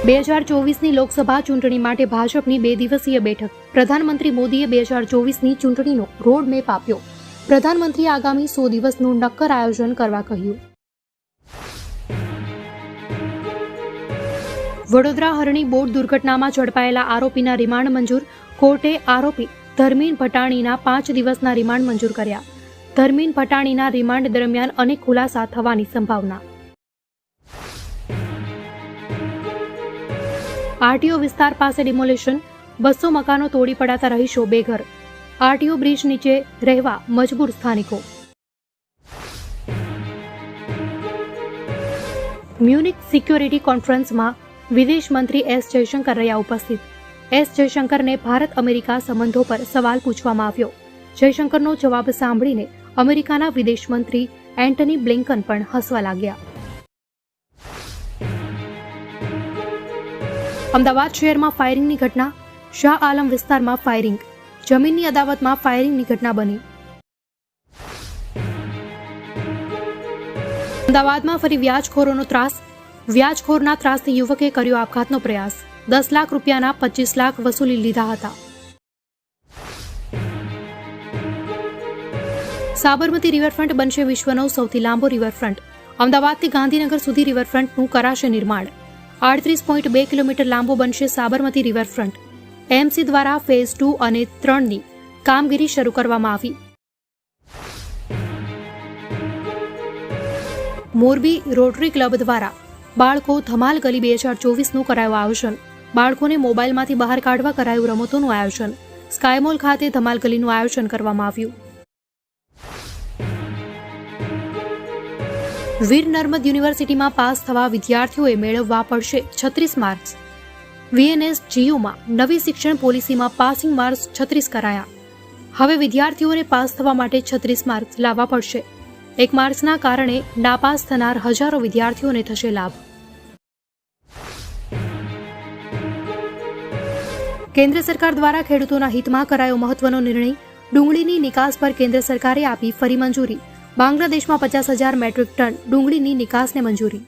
2024ની લોકસભા ચૂંટણી માટે ભાજપની 2 દિવસીય બેઠક. પ્રધાનમંત્રી મોદીએ 2024ની ચૂંટણીનો રોડ મેપ આપ્યો. પ્રધાનમંત્રીએ આગામી 100 દિવસનું નક્કર આયોજન કરવા કહ્યું. વડોદરા હરણી બોટ દુર્ઘટનામાં ઝડપાયેલા આરોપીના રિમાન્ડ મંજૂર. કોર્ટે આરોપી ધર્મીન ભટાણીના 5 દિવસના રિમાન્ડ મંજૂર કર્યા. ધર્મીન ભટાણીના રિમાન્ડ દરમિયાન અનેક ખુલાસા થવાની સંભાવના. આરટીઓ વિસ્તાર પાસે ડિમોલેશન. 200 મકાનો તોડી પડાતા રહીશો બેઘર. આરટીઓ બ્રિજ નીચે રહેવા મજબૂર સ્થાનિકો. મ્યુનિક સિક્યોરિટી કોન્ફરન્સમાં વિદેશ મંત્રી એસ જયશંકર રહ્યા ઉપસ્થિત. એસ જયશંકરને ભારત અમેરિકા સંબંધો પર સવાલ પૂછવામાં આવ્યો. જયશંકરનો જવાબ સાંભળીને અમેરિકાના વિદેશ મંત્રી એન્ટની બ્લિંકન પણ હસવા લાગ્યા. અમદાવાદ શહેરમાં ફાયરિંગની ઘટના. શાહ આલમ વિસ્તારમાં ફાયરિંગ. જમીનની અદાવતમાં ફાયરિંગની ઘટના બની. અમદાવાદમાં ફરી વ્યાજખોરોનો ત્રાસ. વ્યાજખોરના ત્રાસથી યુવકે કર્યો આપઘાતનો પ્રયાસ. 10 લાખ રૂપિયાના 25 લાખ વસૂલી લીધા હતા. સાબરમતી રિવરફ્રન્ટ બનશે વિશ્વનો સૌથી લાંબો રિવરફ્રન્ટ. અમદાવાદથી ગાંધીનગર સુધી રિવરફ્રન્ટનું કરાશે નિર્માણ. 38.2 કિલોમીટર લાંબો બનશે સાબરમતી રિવરફ્રન્ટ. એમસી દ્વારા ફેઝ 2 અને 3ની કામગીરી શરૂ કરવામાં આવી. મોરબી રોટરી ક્લબ દ્વારા બાળકો ધમાલ ગલી 2024નું કરાયું આયોજન. બાળકોને મોબાઈલમાંથી બહાર કાઢવા કરાયું રમતોનું આયોજન. સ્કાયમોલ ખાતે ધમાલ ગલીનું આયોજન કરવામાં આવ્યું. વીર નર્મદ યુનિવર્સિટીમાં પાસ થવા વિદ્યાર્થીઓએ મેળવવા પડશે 36 માર્ક્સ. વીએનએસ જીયુમાં નવી શિક્ષણ પોલિસીમાં પાસિંગ માર્ક્સ 36 કરાયા. હવે વિદ્યાર્થીઓને પાસ થવા માટે 36 માર્ક્સ લાવવા પડશે. 1 માર્ક્સના કારણે નાપાસ થનાર હજારો વિદ્યાર્થીઓને થશે લાભ. કેન્દ્ર સરકાર દ્વારા ખેડૂતોના હિતમાં કરાયો મહત્વનો નિર્ણય. ડુંગળીની નિકાસ પર કેન્દ્ર સરકારે આપી ફરી મંજૂરી. બાંગ્લાદેશમાં 50,000 મેટ્રિક ટન ડુંગળીની નિકાસને મંજૂરી.